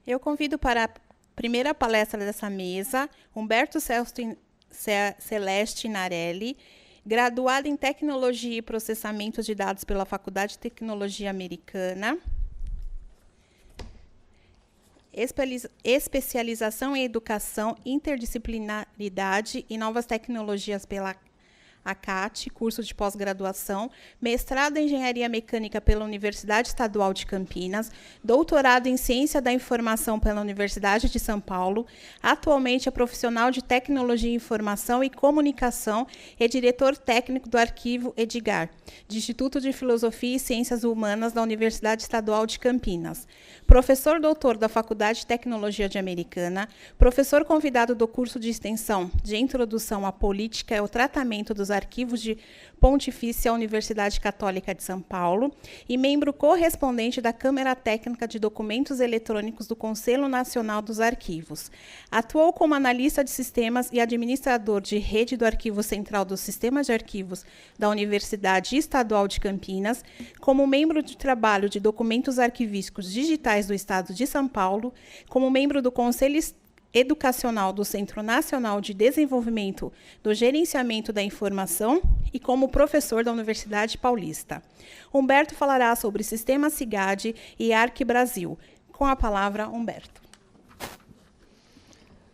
Eu convido para a primeira palestra dessa mesa, Humberto Celeste Narelli, graduado em Tecnologia e Processamento de Dados pela Faculdade de Tecnologia Americana, especialização em Educação, Interdisciplinaridade e Novas Tecnologias pela ACAT, curso de pós-graduação, mestrado em Engenharia Mecânica pela Universidade Estadual de Campinas, doutorado em Ciência da Informação pela Universidade de São Paulo, atualmente é profissional de Tecnologia, Informação e Comunicação e diretor técnico do Arquivo Edgar, do Instituto de Filosofia e Ciências Humanas da Universidade Estadual de Campinas, professor doutor da Faculdade de Tecnologia de Americana, professor convidado do curso de extensão de Introdução à Política e ao Tratamento dos Arquivos de Pontifícia Universidade Católica de São Paulo e membro correspondente da Câmara Técnica de Documentos Eletrônicos do Conselho Nacional dos Arquivos. Atuou como analista de sistemas e administrador de rede do Arquivo Central dos Sistemas de Arquivos da Universidade Estadual de Campinas, como membro de trabalho de documentos arquivísticos digitais do Estado de São Paulo, como membro do Conselho Educacional do Centro Nacional de Desenvolvimento do Gerenciamento da Informação e como professor da Universidade Paulista. Humberto falará sobre Sistema SIGAD e Arq Brasil. Com a palavra, Humberto.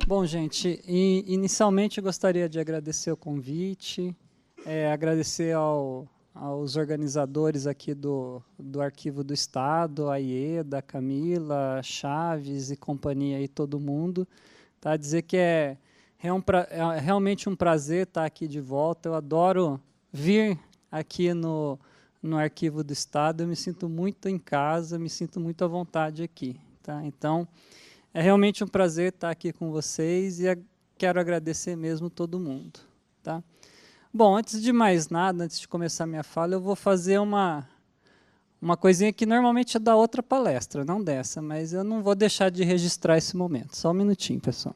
Bom, gente, inicialmente eu gostaria de agradecer o convite, agradecer aos organizadores aqui do Arquivo do Estado, a Ieda, a Camila, Chaves e companhia aí, todo mundo. Tá? Dizer que é realmente um prazer estar aqui de volta. Eu adoro vir aqui no Arquivo do Estado, eu me sinto muito em casa, me sinto muito à vontade aqui. Tá? Então, é realmente um prazer estar aqui com vocês e quero agradecer mesmo todo mundo. Tá? Bom, antes de mais nada, antes de começar minha fala, eu vou fazer uma coisinha que normalmente é da outra palestra, não dessa, mas eu não vou deixar de registrar esse momento. Só um minutinho, pessoal.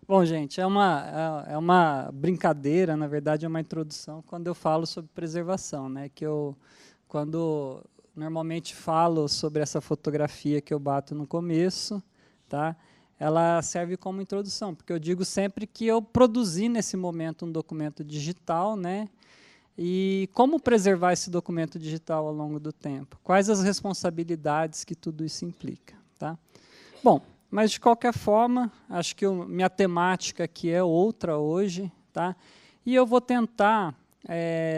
Bom, gente, é uma brincadeira, na verdade é uma introdução, quando eu falo sobre preservação, né? Que quando normalmente falo sobre essa fotografia que eu bato no começo, tá? Ela serve como introdução, porque eu digo sempre que eu produzi nesse momento um documento digital, né? E como preservar esse documento digital ao longo do tempo? Quais as responsabilidades que tudo isso implica? Tá? Bom, mas, de qualquer forma, acho que minha temática aqui é outra hoje, tá? E eu vou tentar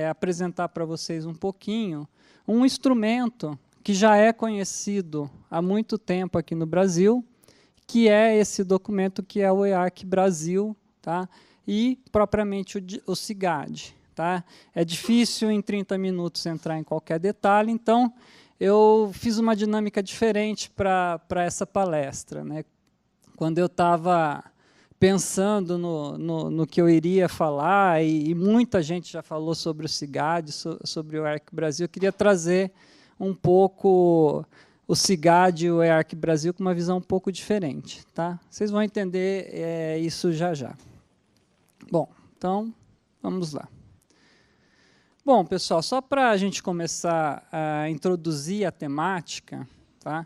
apresentar para vocês um pouquinho um instrumento que já é conhecido há muito tempo aqui no Brasil, que é esse documento que é o EARC Brasil, tá? E, propriamente, o SIGAD. Tá? É difícil, em 30 minutos, entrar em qualquer detalhe, então, eu fiz uma dinâmica diferente para essa palestra. Né? Quando eu estava pensando no que eu iria falar, e muita gente já falou sobre o SIGAD, sobre o EARC Brasil, eu queria trazer um pouco o SIGAD e o EARC Brasil com uma visão um pouco diferente. Tá? Vocês vão entender isso já já. Bom, então, vamos lá. Bom, pessoal, só para a gente começar a introduzir a temática, tá?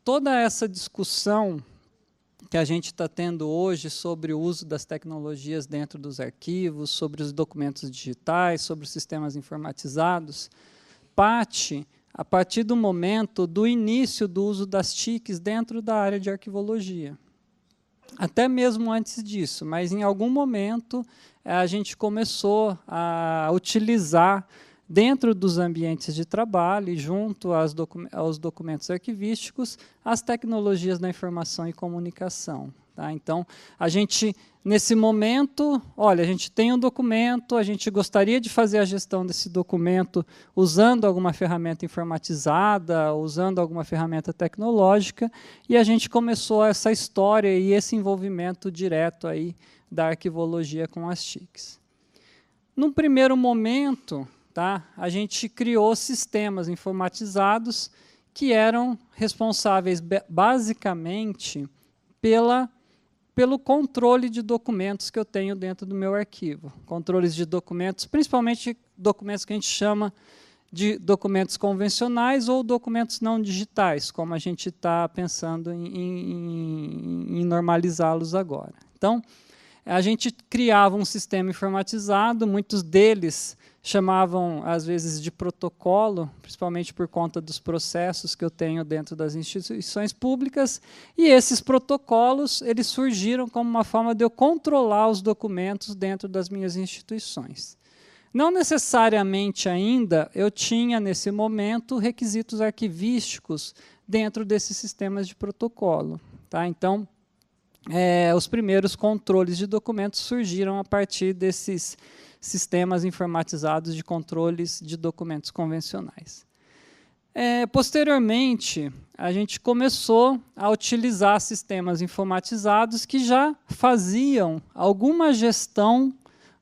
Toda essa discussão que a gente está tendo hoje sobre o uso das tecnologias dentro dos arquivos, sobre os documentos digitais, sobre os sistemas informatizados, parte a partir do momento do início do uso das TICs dentro da área de arquivologia. Até mesmo antes disso, mas em algum momento a gente começou a utilizar dentro dos ambientes de trabalho e junto aos documentos arquivísticos as tecnologias da informação e comunicação. Tá? Então, a gente, nesse momento, olha, a gente tem um documento, a gente gostaria de fazer a gestão desse documento usando alguma ferramenta informatizada, usando alguma ferramenta tecnológica, e a gente começou essa história e esse envolvimento direto aí da arquivologia com as TICs. Num primeiro momento, tá, a gente criou sistemas informatizados que eram responsáveis basicamente pelo controle de documentos que eu tenho dentro do meu arquivo. Controles de documentos, principalmente documentos que a gente chama de documentos convencionais ou documentos não digitais, como a gente está pensando em normalizá-los agora. Então, a gente criava um sistema informatizado, muitos deles chamavam, às vezes, de protocolo, principalmente por conta dos processos que eu tenho dentro das instituições públicas, e esses protocolos eles surgiram como uma forma de eu controlar os documentos dentro das minhas instituições. Não necessariamente ainda eu tinha, nesse momento, requisitos arquivísticos dentro desses sistemas de protocolo. Tá? Então, os primeiros controles de documentos surgiram a partir desses sistemas informatizados de controles de documentos convencionais. Posteriormente, a gente começou a utilizar sistemas informatizados que já faziam alguma gestão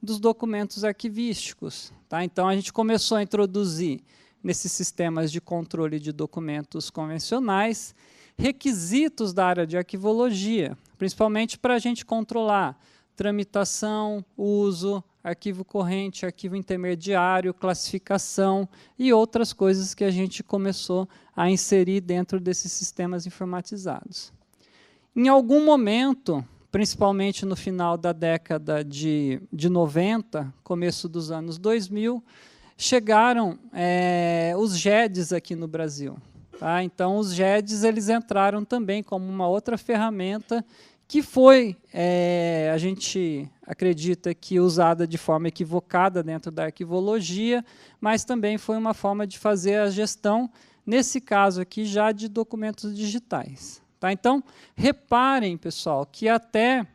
dos documentos arquivísticos. Tá? Então, a gente começou a introduzir nesses sistemas de controle de documentos convencionais requisitos da área de arquivologia, principalmente para a gente controlar tramitação, uso, arquivo corrente, arquivo intermediário, classificação e outras coisas que a gente começou a inserir dentro desses sistemas informatizados. Em algum momento, principalmente no final da década de 90, começo dos anos 2000, chegaram os GEDs aqui no Brasil. Tá? Então, os GEDs eles entraram também como uma outra ferramenta que foi, a gente acredita que usada de forma equivocada dentro da arquivologia, mas também foi uma forma de fazer a gestão, nesse caso aqui, já de documentos digitais. Tá? Então, reparem, pessoal, que até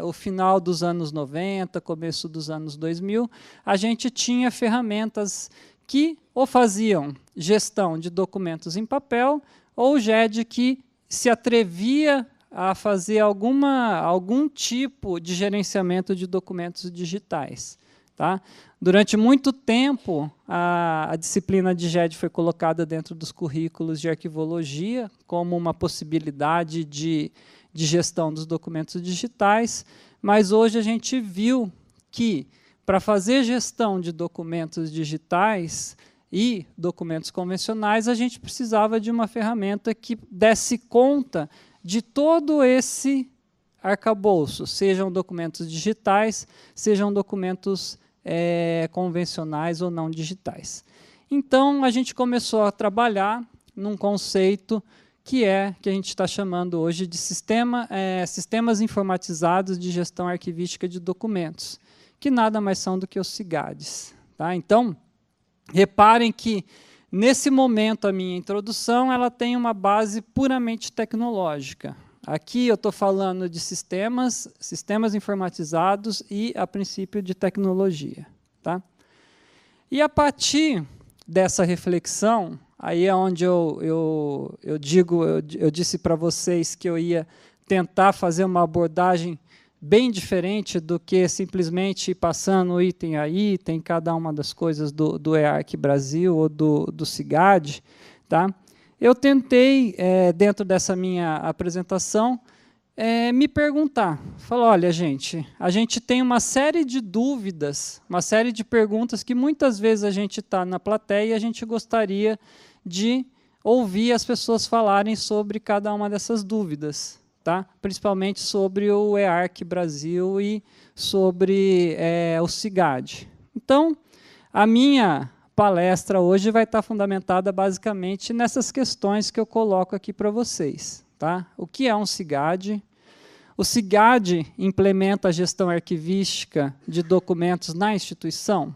o final dos anos 90, começo dos anos 2000, a gente tinha ferramentas que ou faziam gestão de documentos em papel, ou o GED que se atrevia a fazer algum tipo de gerenciamento de documentos digitais. Tá? Durante muito tempo, a disciplina de GED foi colocada dentro dos currículos de arquivologia como uma possibilidade de gestão dos documentos digitais, mas hoje a gente viu que, para fazer gestão de documentos digitais e documentos convencionais, a gente precisava de uma ferramenta que desse conta de todo esse arcabouço, sejam documentos digitais, sejam documentos convencionais ou não digitais. Então, a gente começou a trabalhar num conceito que a gente está chamando hoje de sistemas informatizados de gestão arquivística de documentos, que nada mais são do que os SIGADs. Tá? Então, reparem que, nesse momento, a minha introdução ela tem uma base puramente tecnológica. Aqui eu estou falando de sistemas informatizados e, a princípio, de tecnologia. Tá? E, a partir dessa reflexão, aí é onde eu disse para vocês que eu ia tentar fazer uma abordagem bem diferente do que simplesmente ir passando item a item, cada uma das coisas do EARC Brasil ou do SIGAD. Tá? Eu tentei, dentro dessa minha apresentação, me perguntar. Falar, olha, a gente tem uma série de dúvidas, uma série de perguntas que muitas vezes a gente está na plateia e a gente gostaria de ouvir as pessoas falarem sobre cada uma dessas dúvidas. Tá? Principalmente sobre o EARC Brasil e sobre o SIGAD. Então, a minha palestra hoje vai estar fundamentada basicamente nessas questões que eu coloco aqui para vocês. Tá? O que é um SIGAD? O SIGAD implementa a gestão arquivística de documentos na instituição?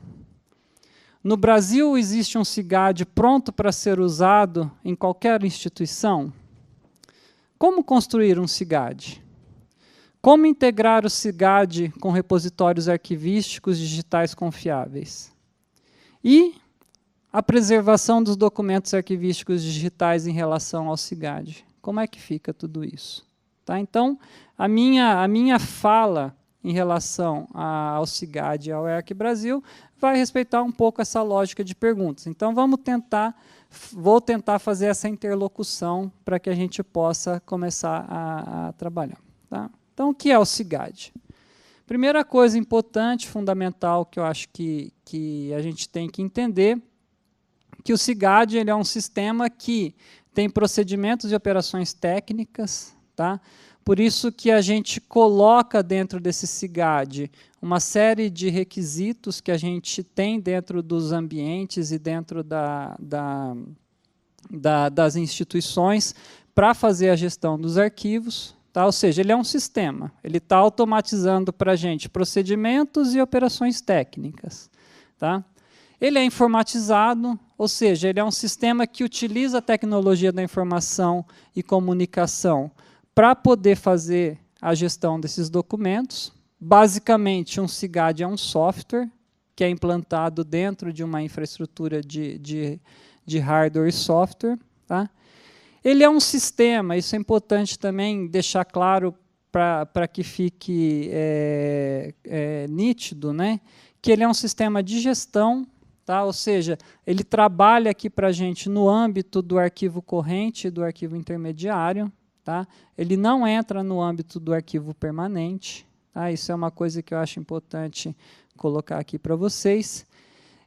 No Brasil, existe um SIGAD pronto para ser usado em qualquer instituição? Como construir um SIGAD? Como integrar o SIGAD com repositórios arquivísticos digitais confiáveis? E a preservação dos documentos arquivísticos digitais em relação ao SIGAD. Como é que fica tudo isso? Tá? Então, a minha fala em relação ao CIGAD e ao EARC Brasil vai respeitar um pouco essa lógica de perguntas. Então, vou tentar fazer essa interlocução para que a gente possa começar a trabalhar. Tá? Então, o que é o CIGAD? Primeira coisa importante, fundamental, que eu acho que a gente tem que entender, que o CIGAD ele é um sistema que tem procedimentos e operações técnicas, tá? Por isso que a gente coloca dentro desse CIGAD uma série de requisitos que a gente tem dentro dos ambientes e dentro das instituições para fazer a gestão dos arquivos. Tá? Ou seja, ele é um sistema, ele está automatizando para a gente procedimentos e operações técnicas. Tá? Ele é informatizado, ou seja, ele é um sistema que utiliza a tecnologia da informação e comunicação para poder fazer a gestão desses documentos. Basicamente, um CIGAD é um software que é implantado dentro de uma infraestrutura de hardware e software. Tá? Ele é um sistema, isso é importante também deixar claro para que fique nítido, né? Que ele é um sistema de gestão, tá? Ou seja, ele trabalha aqui para a gente no âmbito do arquivo corrente e do arquivo intermediário. Tá? Ele não entra no âmbito do arquivo permanente. Tá? Isso é uma coisa que eu acho importante colocar aqui para vocês.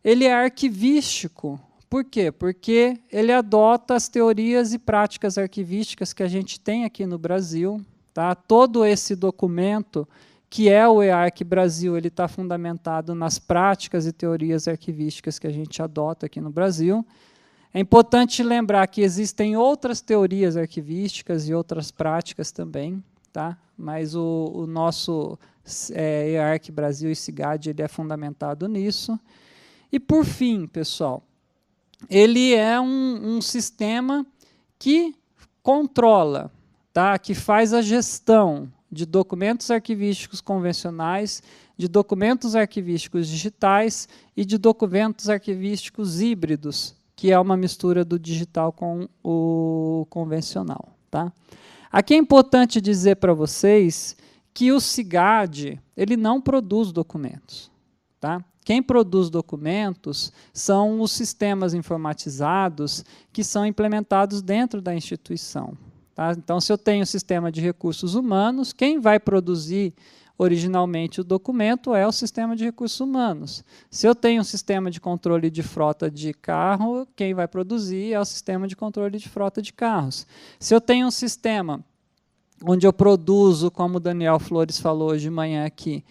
Ele é arquivístico. Por quê? Porque ele adota as teorias e práticas arquivísticas que a gente tem aqui no Brasil. Tá? Todo esse documento, que é o EARC Brasil, ele está fundamentado nas práticas e teorias arquivísticas que a gente adota aqui no Brasil. É importante lembrar que existem outras teorias arquivísticas e outras práticas também, tá? Mas o nosso EARC Brasil e CIGAD ele é fundamentado nisso. E, por fim, pessoal, ele é um sistema que controla, tá? Que faz a gestão de documentos arquivísticos convencionais, de documentos arquivísticos digitais e de documentos arquivísticos híbridos, que é uma mistura do digital com o convencional. Tá? Aqui é importante dizer para vocês que o CIGAD ele não produz documentos. Tá? Quem produz documentos são os sistemas informatizados que são implementados dentro da instituição. Tá? Então, se eu tenho um sistema de recursos humanos, quem vai produzir originalmente o documento é o sistema de recursos humanos. Se eu tenho um sistema de controle de frota de carro, quem vai produzir é o sistema de controle de frota de carros. Se eu tenho um sistema onde eu produzo, como o Daniel Flores falou hoje de manhã aqui,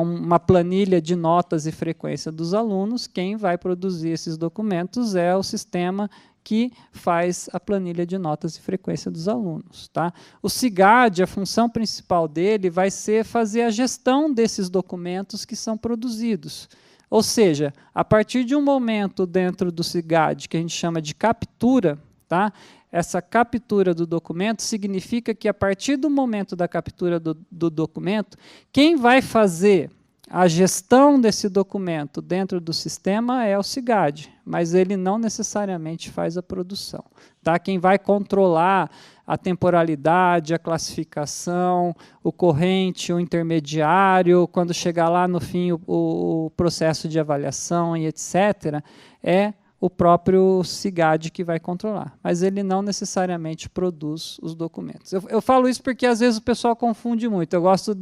uma planilha de notas e frequência dos alunos, quem vai produzir esses documentos é o sistema que faz a planilha de notas e frequência dos alunos. Tá? O CIGAD, a função principal dele vai ser fazer a gestão desses documentos que são produzidos. Ou seja, a partir de um momento dentro do CIGAD, que a gente chama de captura, tá? Essa captura do documento significa que, a partir do momento da captura do documento, quem vai fazer a gestão desse documento dentro do sistema é o CIGAD, mas ele não necessariamente faz a produção. Tá? Quem vai controlar a temporalidade, a classificação, o corrente, o intermediário, quando chegar lá no fim o processo de avaliação e etc., é o próprio CIGAD que vai controlar, mas ele não necessariamente produz os documentos. Eu falo isso porque às vezes o pessoal confunde muito. Eu gosto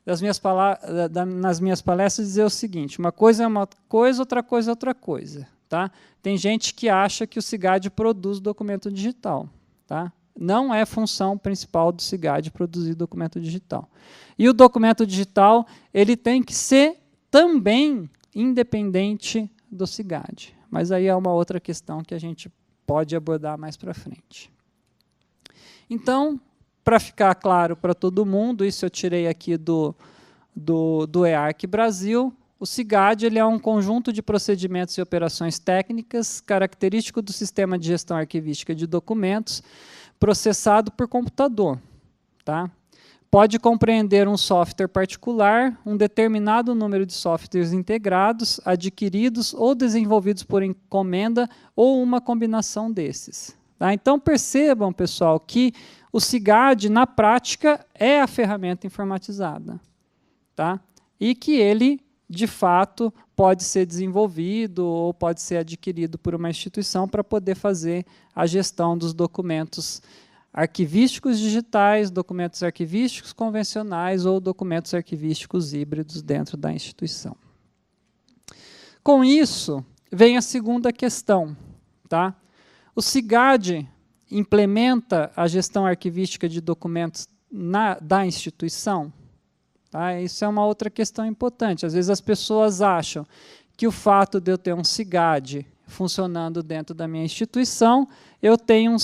nas minhas palestras dizer o seguinte: uma coisa é uma coisa, outra coisa é outra coisa. Tá? Tem gente que acha que o CIGAD produz documento digital. Tá? Não é função principal do CIGAD produzir documento digital. E o documento digital ele tem que ser também independente do CIGAD. Mas aí é uma outra questão que a gente pode abordar mais para frente. Então, para ficar claro para todo mundo, isso eu tirei aqui do EARC Brasil, o CIGAD ele é um conjunto de procedimentos e operações técnicas característico do sistema de gestão arquivística de documentos processado por computador. Tá? Pode compreender um software particular, um determinado número de softwares integrados, adquiridos ou desenvolvidos por encomenda ou uma combinação desses. Tá? Então, percebam, pessoal, que o SIGAD, na prática, é a ferramenta informatizada. Tá? E que ele, de fato, pode ser desenvolvido ou pode ser adquirido por uma instituição para poder fazer a gestão dos documentos arquivísticos digitais, documentos arquivísticos convencionais ou documentos arquivísticos híbridos dentro da instituição. Com isso, vem a segunda questão. Tá? O SIGAD implementa a gestão arquivística de documentos da instituição? Tá? Isso é uma outra questão importante. Às vezes as pessoas acham que o fato de eu ter um SIGAD funcionando dentro da minha instituição, eu tenho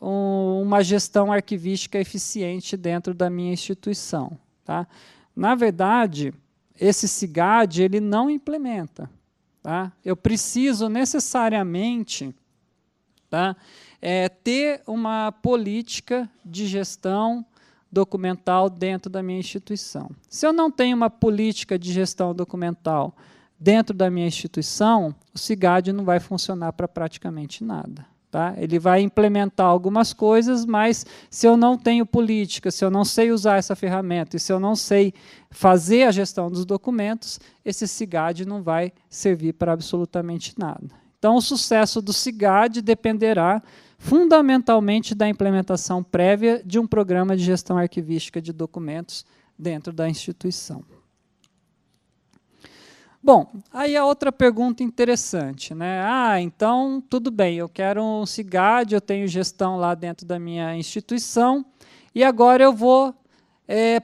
uma gestão arquivística eficiente dentro da minha instituição. Tá? Na verdade, esse SIGAD ele não implementa. Tá? Eu preciso necessariamente, tá, ter uma política de gestão documental dentro da minha instituição. Se eu não tenho uma política de gestão documental dentro da minha instituição, o SIGAD não vai funcionar para praticamente nada. Tá? Ele vai implementar algumas coisas, mas se eu não tenho política, se eu não sei usar essa ferramenta e se eu não sei fazer a gestão dos documentos, esse SIGAD não vai servir para absolutamente nada. Então, o sucesso do SIGAD dependerá fundamentalmente da implementação prévia de um programa de gestão arquivística de documentos dentro da instituição. Bom, aí a outra pergunta interessante, né? Então, tudo bem, eu quero um SIGAD, eu tenho gestão lá dentro da minha instituição, e agora eu vou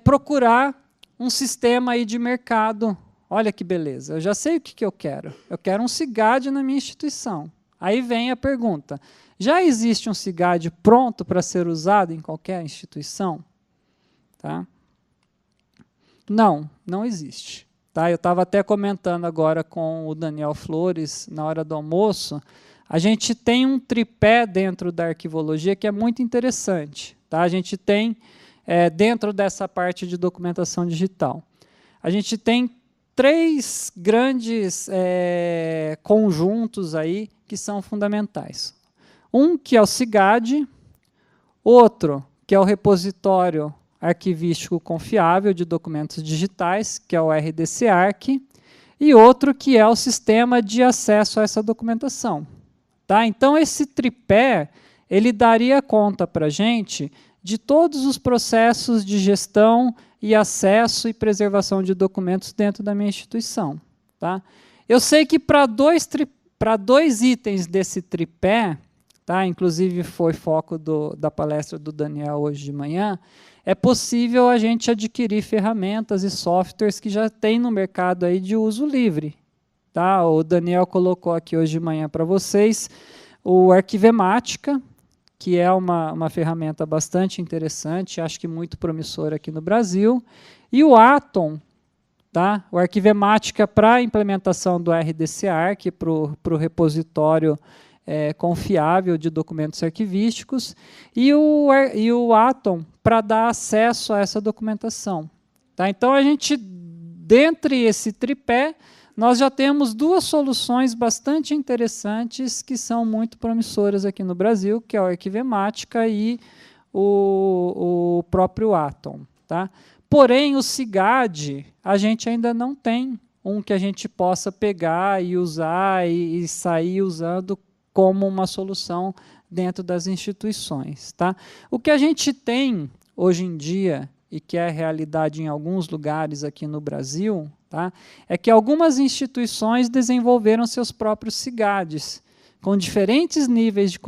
procurar um sistema aí de mercado. Olha que beleza, eu já sei o que eu quero. Eu quero um SIGAD na minha instituição. Aí vem a pergunta, já existe um SIGAD pronto para ser usado em qualquer instituição? Tá? Não, não existe. Tá? Eu estava até comentando agora com o Daniel Flores, na hora do almoço, a gente tem um tripé dentro da arquivologia que é muito interessante. Tá? A gente tem, dentro dessa parte de documentação digital, a gente tem 3 grandes conjuntos aí que são fundamentais. Um que é o SIGAD, outro que é o repositório arquivístico confiável de documentos digitais, que é o RDC-ARC, e outro que é o sistema de acesso a essa documentação. Tá? Então, esse tripé, ele daria conta para a gente de todos os processos de gestão e acesso e preservação de documentos dentro da minha instituição. Tá? Eu sei que para dois itens desse tripé, tá? Inclusive foi foco da palestra do Daniel hoje de manhã, é possível a gente adquirir ferramentas e softwares que já tem no mercado aí de uso livre. Tá? O Daniel colocou aqui hoje de manhã para vocês o Arquivemática, que é uma ferramenta bastante interessante, acho que muito promissora aqui no Brasil, e o Atom, tá? O Arquivemática para a implementação do RDC-ARC, para o repositório confiável de documentos arquivísticos, e o Atom para dar acesso a essa documentação. Tá? Então, a gente, dentre esse tripé, nós já temos 2 soluções bastante interessantes que são muito promissoras aqui no Brasil, que é o Arquivemática e o próprio Atom. Tá? Porém, o SIGAD, a gente ainda não tem um que a gente possa pegar e usar e sair usando como uma solução dentro das instituições. Tá? O que a gente tem hoje em dia, e que é realidade em alguns lugares aqui no Brasil, tá? É que algumas instituições desenvolveram seus próprios SIGADs, com diferentes níveis de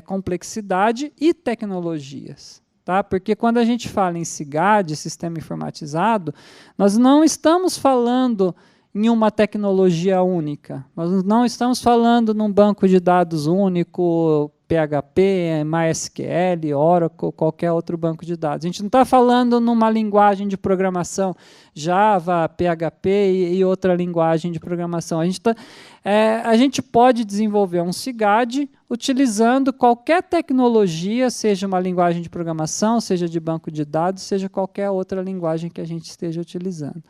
complexidade e tecnologias. Tá? Porque quando a gente fala em SIGAD, sistema informatizado, nós não estamos falando em uma tecnologia única. Nós não estamos falando num banco de dados único, PHP, MySQL, Oracle, qualquer outro banco de dados. A gente não está falando numa linguagem de programação, Java, PHP e outra linguagem de programação. A gente pode desenvolver um SIGAD utilizando qualquer tecnologia, seja uma linguagem de programação, seja de banco de dados, seja qualquer outra linguagem que a gente esteja utilizando.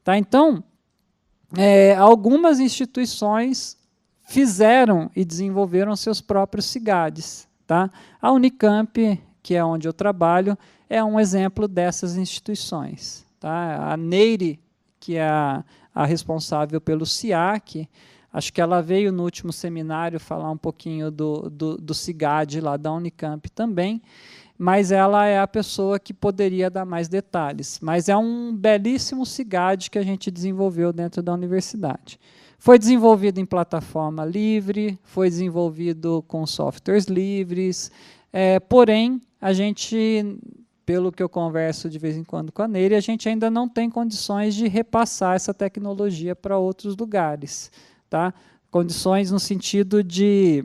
Tá? Então, algumas instituições fizeram e desenvolveram seus próprios CIGADs. Tá? A Unicamp, que é onde eu trabalho, é um exemplo dessas instituições. Tá? A Neire, que é a responsável pelo SIAC, acho que ela veio no último seminário falar um pouquinho do CIGAD lá da Unicamp também, mas ela é a pessoa que poderia dar mais detalhes. Mas é um belíssimo CIGAD que a gente desenvolveu dentro da universidade. Foi desenvolvido em plataforma livre, foi desenvolvido com softwares livres, porém, a gente, pelo que eu converso de vez em quando com a Neire, a gente ainda não tem condições de repassar essa tecnologia para outros lugares. Tá? Condições no sentido de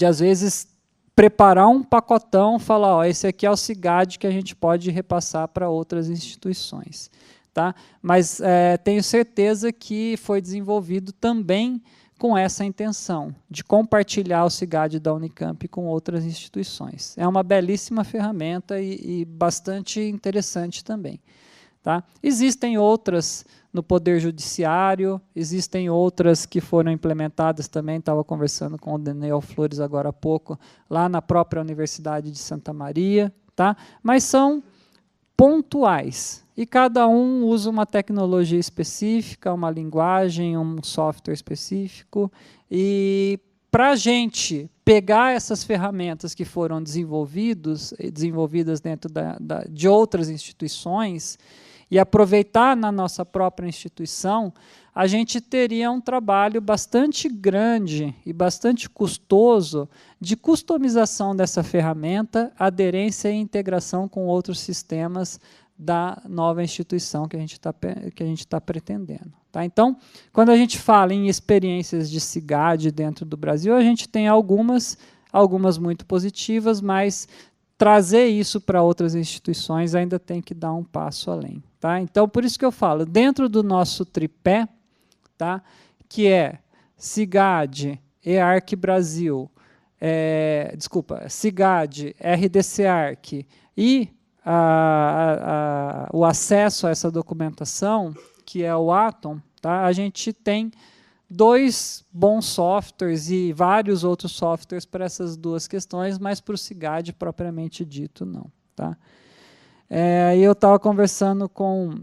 às vezes, preparar um pacotão, falar, ó, esse aqui é o CIGAD que a gente pode repassar para outras instituições. Tá? Mas tenho certeza que foi desenvolvido também com essa intenção, de compartilhar o CIGAD da Unicamp com outras instituições. É uma belíssima ferramenta e bastante interessante também. Tá? Existem outras no Poder Judiciário, existem outras que foram implementadas também, estava conversando com o Daniel Flores agora há pouco, lá na própria Universidade de Santa Maria, tá? Mas são pontuais, e cada um usa uma tecnologia específica, uma linguagem, um software específico, e para a gente pegar essas ferramentas que foram desenvolvidas dentro de outras instituições, e aproveitar na nossa própria instituição, a gente teria um trabalho bastante grande e bastante custoso de customização dessa ferramenta, aderência e integração com outros sistemas da nova instituição que a gente está pretendendo. Tá? Então, quando a gente fala em experiências de CIGAD dentro do Brasil, a gente tem algumas muito positivas, mas trazer isso para outras instituições ainda tem que dar um passo além. Tá? Então, por isso que eu falo, dentro do nosso tripé, tá, que é CIGAD, EARC Brasil, CIGAD, RDC-ARC e o acesso a essa documentação, que é o Atom, tá, a gente tem 2 bons softwares e vários outros softwares para essas duas questões, mas para o CIGAD propriamente dito, não. Tá? E eu estava conversando com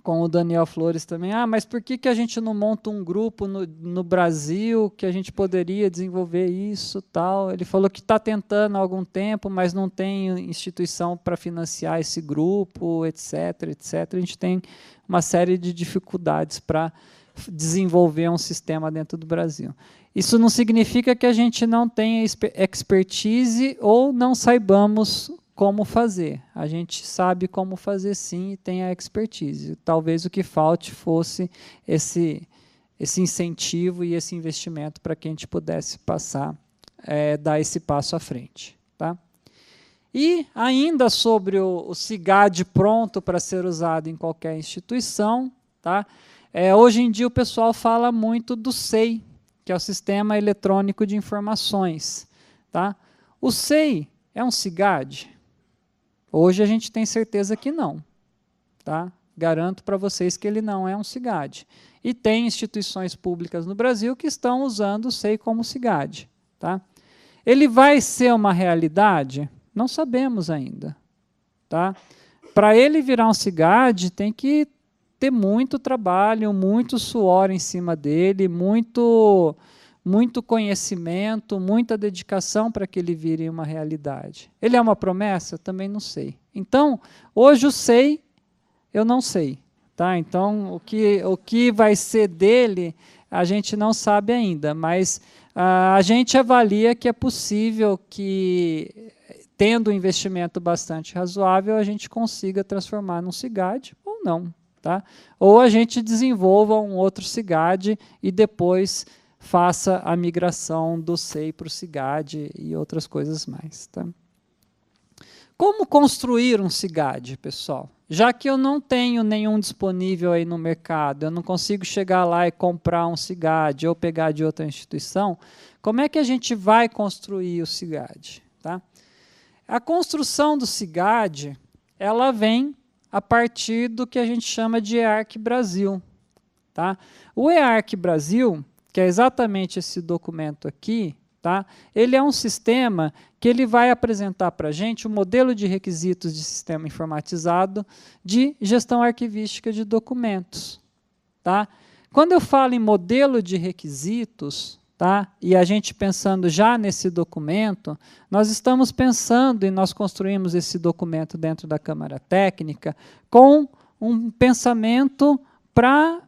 o Daniel Flores também, mas por que a gente não monta um grupo no Brasil que a gente poderia desenvolver isso, tal? Ele falou que está tentando há algum tempo, mas não tem instituição para financiar esse grupo, etc, etc. A gente tem uma série de dificuldades para desenvolver um sistema dentro do Brasil. Isso não significa que a gente não tenha expertise ou não saibamos como fazer. A gente sabe como fazer sim e tem a expertise. Talvez o que falte fosse esse incentivo e esse investimento para que a gente pudesse dar esse passo à frente. Tá? E ainda sobre o CIGAD pronto para ser usado em qualquer instituição, tá? Hoje em dia o pessoal fala muito do SEI, que é o Sistema Eletrônico de Informações. Tá? O SEI é um CIGAD? Hoje a gente tem certeza que não. Tá? Garanto para vocês que ele não é um CIGAD. E tem instituições públicas no Brasil que estão usando o SEI como CIGAD. Tá? Ele vai ser uma realidade? Não sabemos ainda. Tá? Para ele virar um CIGAD, tem que ter muito trabalho, muito suor em cima dele, muito conhecimento, muita dedicação para que ele vire uma realidade. Ele é uma promessa? Também não sei. Então, hoje eu sei, eu não sei. Tá? Então, o que vai ser dele, a gente não sabe ainda, mas a gente avalia que é possível que, tendo um investimento bastante razoável, a gente consiga transformar num CIGAD ou não. Tá? Ou a gente desenvolva um outro CIGAD e depois faça a migração do SEI para o CIGAD e outras coisas mais. Tá? Como construir um CIGAD, pessoal? Já que eu não tenho nenhum disponível aí no mercado, eu não consigo chegar lá e comprar um CIGAD ou pegar de outra instituição, como é que a gente vai construir o CIGAD? Tá? A construção do CIGAD, ela vem a partir do que a gente chama de EARC Brasil. Tá? O EARC Brasil que é exatamente esse documento aqui, tá? Ele é um sistema que ele vai apresentar para a gente o modelo de requisitos de sistema informatizado de gestão arquivística de documentos. Tá? Quando eu falo em modelo de requisitos, tá? E a gente pensando já nesse documento, nós estamos pensando, e nós construímos esse documento dentro da Câmara Técnica, com um pensamento para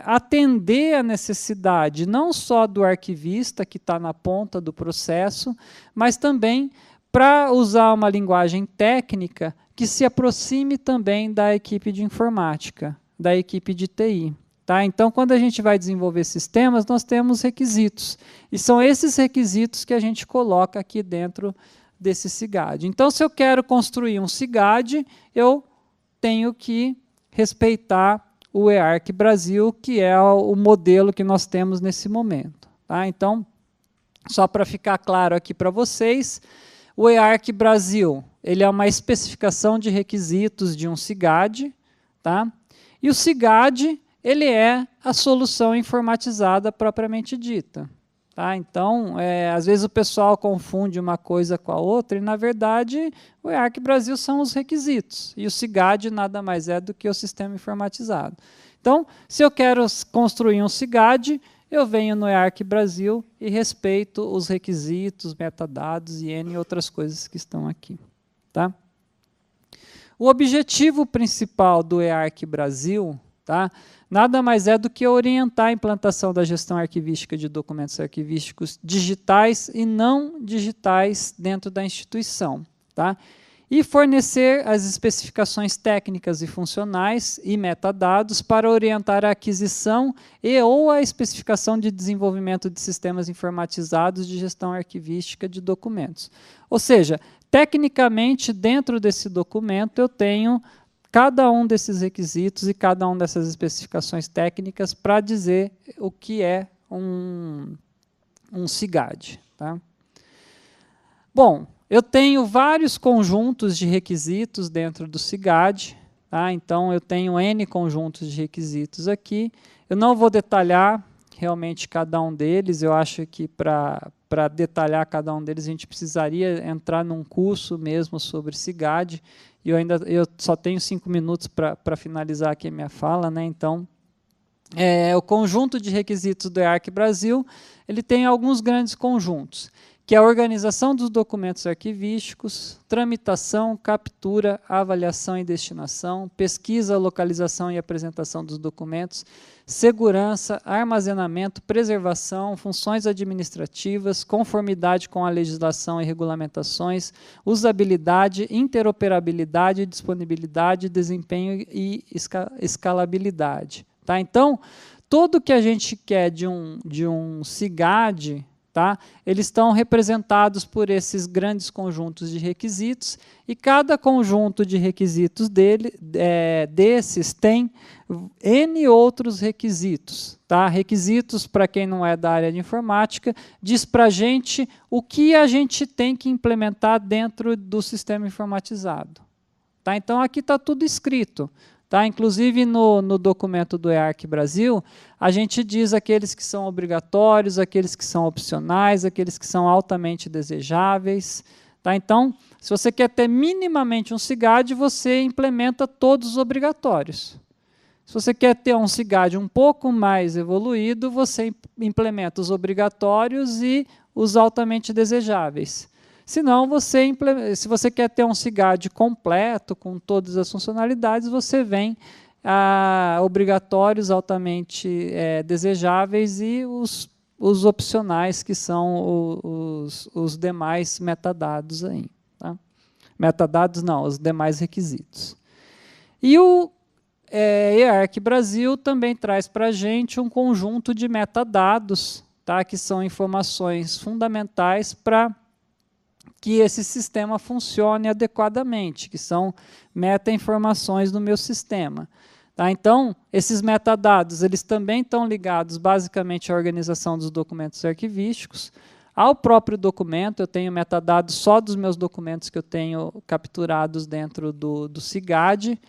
atender a necessidade não só do arquivista, que está na ponta do processo, mas também para usar uma linguagem técnica que se aproxime também da equipe de informática, da equipe de TI. Tá? Então, quando a gente vai desenvolver sistemas, nós temos requisitos. E são esses requisitos que a gente coloca aqui dentro desse SIGAD. Então, se eu quero construir um SIGAD, eu tenho que respeitar o EARC Brasil, que é o modelo que nós temos nesse momento. Tá? Então, só para ficar claro aqui para vocês, o EARC Brasil ele é uma especificação de requisitos de um SIGAD, tá? E o SIGAD ele é a solução informatizada propriamente dita. Tá? Então, às vezes o pessoal confunde uma coisa com a outra, e, na verdade, o EARC Brasil são os requisitos, e o SIGAD nada mais é do que o sistema informatizado. Então, se eu quero construir um SIGAD, eu venho no EARC Brasil e respeito os requisitos, metadados e N outras coisas que estão aqui. Tá? O objetivo principal do EARC Brasil, tá? Nada mais é do que orientar a implantação da gestão arquivística de documentos arquivísticos digitais e não digitais dentro da instituição. Tá? E fornecer as especificações técnicas e funcionais e metadados para orientar a aquisição e ou a especificação de desenvolvimento de sistemas informatizados de gestão arquivística de documentos. Ou seja, tecnicamente, dentro desse documento, eu tenho cada um desses requisitos e cada uma dessas especificações técnicas para dizer o que é um SIGAD. Tá? Bom, eu tenho vários conjuntos de requisitos dentro do SIGAD, tá? Então eu tenho N conjuntos de requisitos aqui. Eu não vou detalhar realmente cada um deles, eu acho que para detalhar cada um deles a gente precisaria entrar num curso mesmo sobre SIGAD, e eu só tenho 5 minutos para finalizar aqui a minha fala, né? Então, o conjunto de requisitos do EARC Brasil, ele tem alguns grandes conjuntos, que é a organização dos documentos arquivísticos, tramitação, captura, avaliação e destinação, pesquisa, localização e apresentação dos documentos, segurança, armazenamento, preservação, funções administrativas, conformidade com a legislação e regulamentações, usabilidade, interoperabilidade, disponibilidade, desempenho e escalabilidade. Tá? Então, tudo que a gente quer de um SIGAD, tá? Eles estão representados por esses grandes conjuntos de requisitos, e cada conjunto de requisitos desses tem N outros requisitos. Tá? Requisitos, para quem não é da área de informática, diz para a gente o que a gente tem que implementar dentro do sistema informatizado. Tá? Então, aqui está tudo escrito. Tá? Inclusive, no documento do EARC Brasil, a gente diz aqueles que são obrigatórios, aqueles que são opcionais, aqueles que são altamente desejáveis. Tá? Então, se você quer ter minimamente um SIGAD, você implementa todos os obrigatórios. Se você quer ter um SIGAD um pouco mais evoluído, você implementa os obrigatórios e os altamente desejáveis. Senão, se você quer ter um SIGAD completo, com todas as funcionalidades, você vem a obrigatórios, altamente desejáveis e os opcionais, que são os demais metadados aí. Tá? Metadados não, os demais requisitos. E o EARC Brasil também traz para a gente um conjunto de metadados, tá? Que são informações fundamentais para que esse sistema funcione adequadamente, que são meta-informações do meu sistema. Tá? Então, esses metadados eles também estão ligados basicamente à organização dos documentos arquivísticos, ao próprio documento. Eu tenho metadados só dos meus documentos que eu tenho capturados dentro do SIGAD.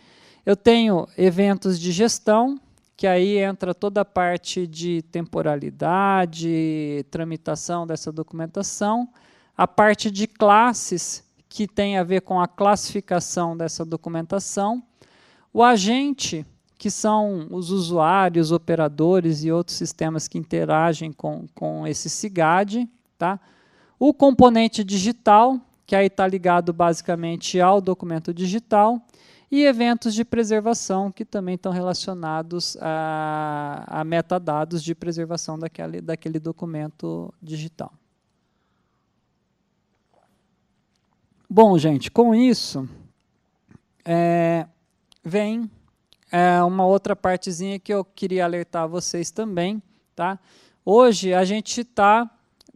Eu tenho eventos de gestão, que aí entra toda a parte de temporalidade, tramitação dessa documentação, a parte de classes, que tem a ver com a classificação dessa documentação, o agente, que são os usuários, operadores e outros sistemas que interagem com esse SIGAD, tá? O componente digital, que aí está ligado basicamente ao documento digital, e eventos de preservação, que também estão relacionados a metadados de preservação daquele documento digital. Bom, gente, com isso, vem uma outra partezinha que eu queria alertar vocês também. Tá? Hoje, a gente está,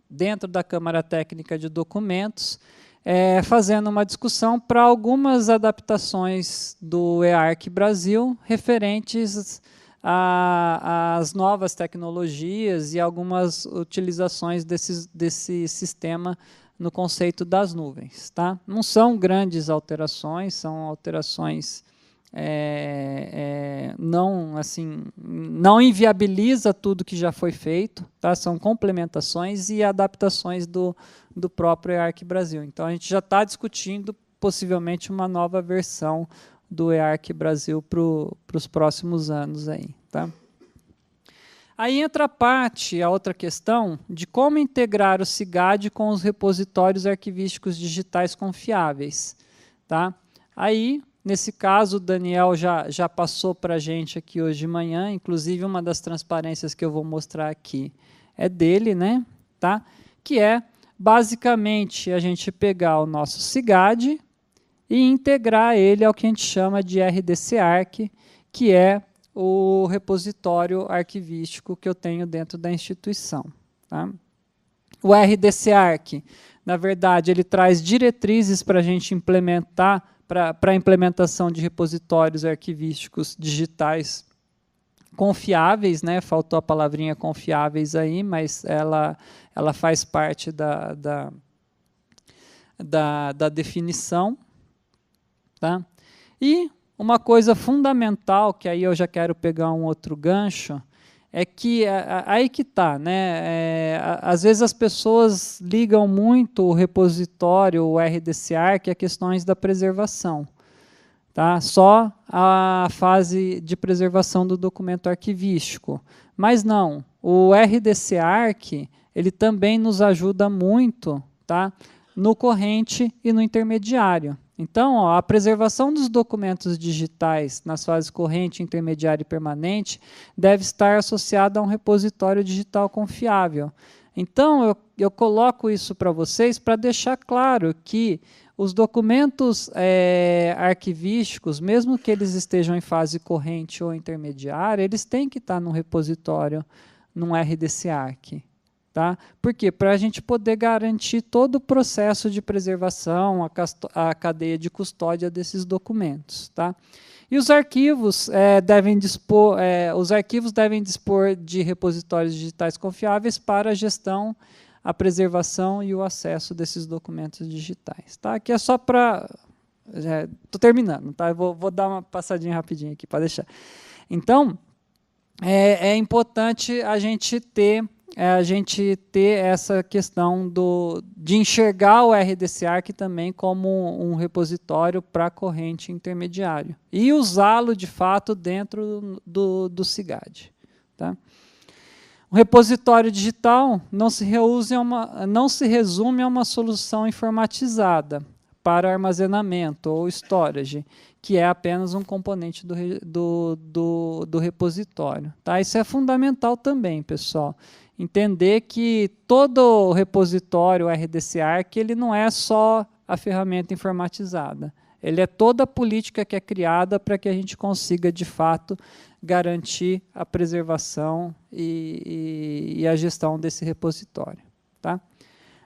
dentro da Câmara Técnica de Documentos, fazendo uma discussão para algumas adaptações do EARC Brasil referentes às novas tecnologias e algumas utilizações desse sistema no conceito das nuvens. Tá? Não são grandes alterações, são alterações não inviabiliza tudo que já foi feito, tá? São complementações e adaptações do próprio EARC Brasil. Então, a gente já está discutindo possivelmente uma nova versão do EARC Brasil para os próximos anos. Aí, tá? Aí entra a outra questão de como integrar o SIGAD com os repositórios arquivísticos digitais confiáveis. Tá? Aí, nesse caso, o Daniel já passou para a gente aqui hoje de manhã, inclusive uma das transparências que eu vou mostrar aqui é dele, né? Tá? Que é, basicamente, a gente pegar o nosso SIGAD e integrar ele ao que a gente chama de RDC-ARC, que é o repositório arquivístico que eu tenho dentro da instituição. Tá? O RDC-ARC, na verdade, ele traz diretrizes para a gente implementar, para a implementação de repositórios arquivísticos digitais confiáveis, né? Faltou a palavrinha confiáveis aí, mas ela faz parte da definição. Tá? E uma coisa fundamental, que aí eu já quero pegar um outro gancho, é que aí que está, né? Às vezes as pessoas ligam muito o repositório, o RDC-ARC, a questões da preservação. Tá? Só a fase de preservação do documento arquivístico. Mas não, o RDC-ARC ele também nos ajuda muito, tá? No corrente e no intermediário. Então, ó, a preservação dos documentos digitais nas fases corrente, intermediária e permanente deve estar associada a um repositório digital confiável. Então, eu coloco isso para vocês para deixar claro que os documentos arquivísticos, mesmo que eles estejam em fase corrente ou intermediária, eles têm que estar num repositório, num RDC-ARC. Tá? Por quê? Para a gente poder garantir todo o processo de preservação, a cadeia de custódia desses documentos. Tá? E os arquivos devem dispor de repositórios digitais confiáveis para a gestão, a preservação e o acesso desses documentos digitais. Tá? Aqui é só para... Estou terminando, tá? Eu vou dar uma passadinha rapidinho aqui para deixar. Então, é importante a gente ter essa questão de enxergar o RDC-ARC também como um repositório para corrente intermediário e usá-lo, de fato, dentro do SIGAD. Tá? O repositório digital não se resume a uma solução informatizada para armazenamento ou storage, que é apenas um componente do repositório. Tá? Isso é fundamental também, pessoal. Entender que todo o repositório RDC-ARC ele não é só a ferramenta informatizada. Ele é toda a política que é criada para que a gente consiga, de fato, garantir a preservação e a gestão desse repositório. Tá?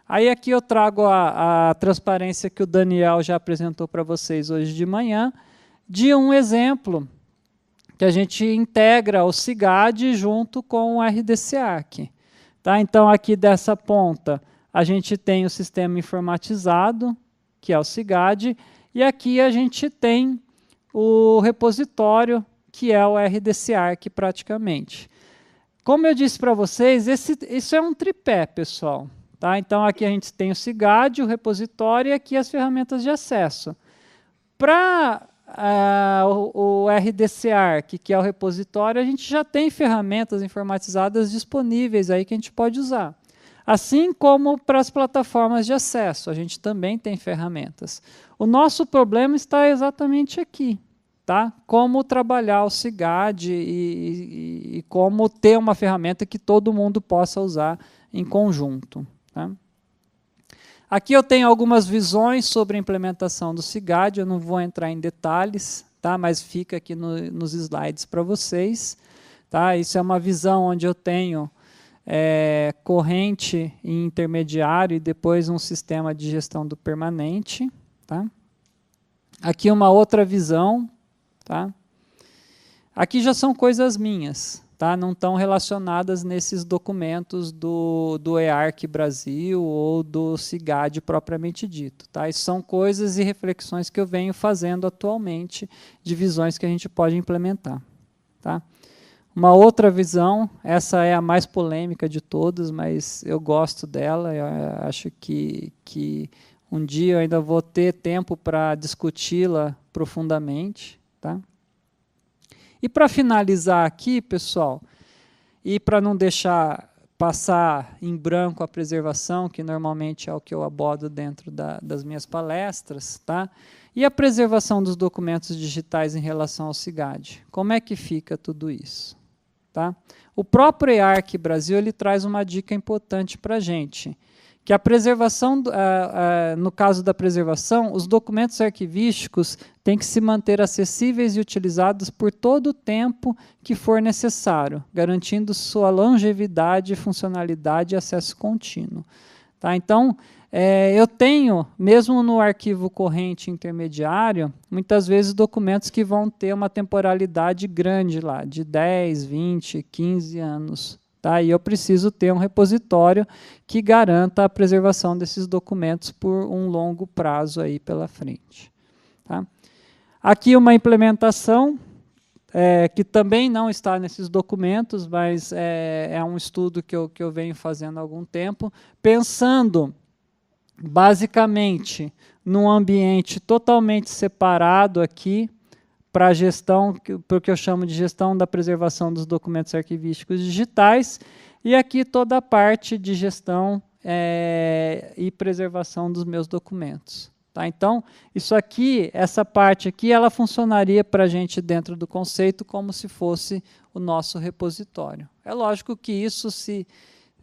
Aí aqui eu trago a transparência que o Daniel já apresentou para vocês hoje de manhã, de um exemplo que a gente integra o SIGAD junto com o RDC-ARC. Tá? Então, aqui dessa ponta, a gente tem o sistema informatizado, que é o SIGAD, e aqui a gente tem o repositório, que é o RDC-ARC praticamente. Como eu disse para vocês, isso é um tripé, pessoal. Tá? Então, aqui a gente tem o CIGAD, o repositório e aqui as ferramentas de acesso. Para o RDC-ARC, que é o repositório, a gente já tem ferramentas informatizadas disponíveis aí que a gente pode usar. Assim como para as plataformas de acesso, a gente também tem ferramentas. O nosso problema está exatamente aqui. Tá? Como trabalhar o CIGAD e como ter uma ferramenta que todo mundo possa usar em conjunto. Tá? Aqui eu tenho algumas visões sobre a implementação do CIGAD, eu não vou entrar em detalhes, tá? Mas fica aqui nos slides para vocês. Tá? Isso é uma visão onde eu tenho corrente e intermediário e depois um sistema de gestão do permanente. Tá? Aqui uma outra visão. Tá? Aqui já são coisas minhas, tá? Não estão relacionadas nesses documentos do EARC Brasil ou do CIGAD propriamente dito. Tá? Isso são coisas e reflexões que eu venho fazendo atualmente, de visões que a gente pode implementar. Tá? Uma outra visão, essa é a mais polêmica de todas, mas eu gosto dela, eu acho que um dia eu ainda vou ter tempo para discuti-la profundamente. Tá? E para finalizar aqui, pessoal, e para não deixar passar em branco a preservação, que normalmente é o que eu abordo dentro das minhas palestras, tá? E a preservação dos documentos digitais em relação ao CIGAD. Como é que fica tudo isso? Tá? O próprio EARC Brasil ele traz uma dica importante para a gente, que a preservação, no caso da preservação, os documentos arquivísticos têm que se manter acessíveis e utilizados por todo o tempo que for necessário, garantindo sua longevidade, funcionalidade e acesso contínuo. Tá? Então, eu tenho, mesmo no arquivo corrente intermediário, muitas vezes documentos que vão ter uma temporalidade grande lá, de 10, 20, 15 anos. Tá? E eu preciso ter um repositório que garanta a preservação desses documentos por um longo prazo aí pela frente. Tá? Aqui uma implementação que também não está nesses documentos, mas é um estudo que eu venho fazendo há algum tempo, pensando basicamente num ambiente totalmente separado aqui, para a gestão, para o que eu chamo de gestão da preservação dos documentos arquivísticos digitais, e aqui toda a parte de gestão e preservação dos meus documentos. Tá? Então, isso aqui, essa parte aqui, ela funcionaria para a gente dentro do conceito como se fosse o nosso repositório. É lógico que isso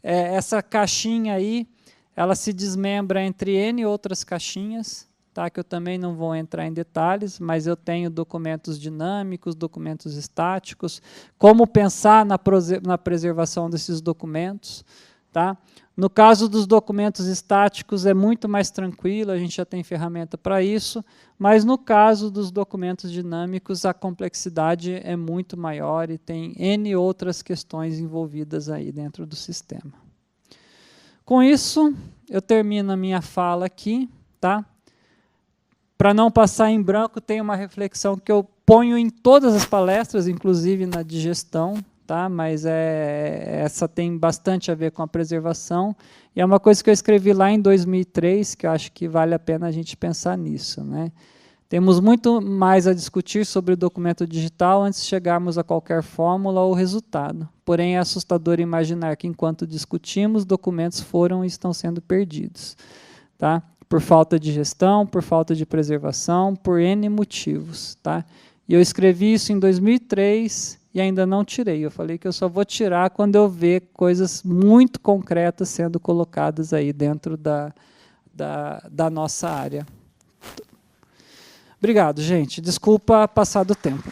essa caixinha aí, ela se desmembra entre N outras caixinhas, tá, que eu também não vou entrar em detalhes, mas eu tenho documentos dinâmicos, documentos estáticos, como pensar na preservação desses documentos. Tá? No caso dos documentos estáticos é muito mais tranquilo, a gente já tem ferramenta para isso, mas no caso dos documentos dinâmicos a complexidade é muito maior e tem N outras questões envolvidas aí dentro do sistema. Com isso, eu termino a minha fala aqui, tá? Para não passar em branco, tem uma reflexão que eu ponho em todas as palestras, inclusive na de gestão, tá? Mas essa tem bastante a ver com a preservação, e é uma coisa que eu escrevi lá em 2003, que eu acho que vale a pena a gente pensar nisso, né? Temos muito mais a discutir sobre o documento digital antes de chegarmos a qualquer fórmula ou resultado. Porém, é assustador imaginar que, enquanto discutimos, documentos foram e estão sendo perdidos. Tá? Por falta de gestão, por falta de preservação, por N motivos. Tá? E eu escrevi isso em 2003 e ainda não tirei. Eu falei que eu só vou tirar quando eu ver coisas muito concretas sendo colocadas aí dentro da nossa área. Obrigado, gente. Desculpa passar do tempo.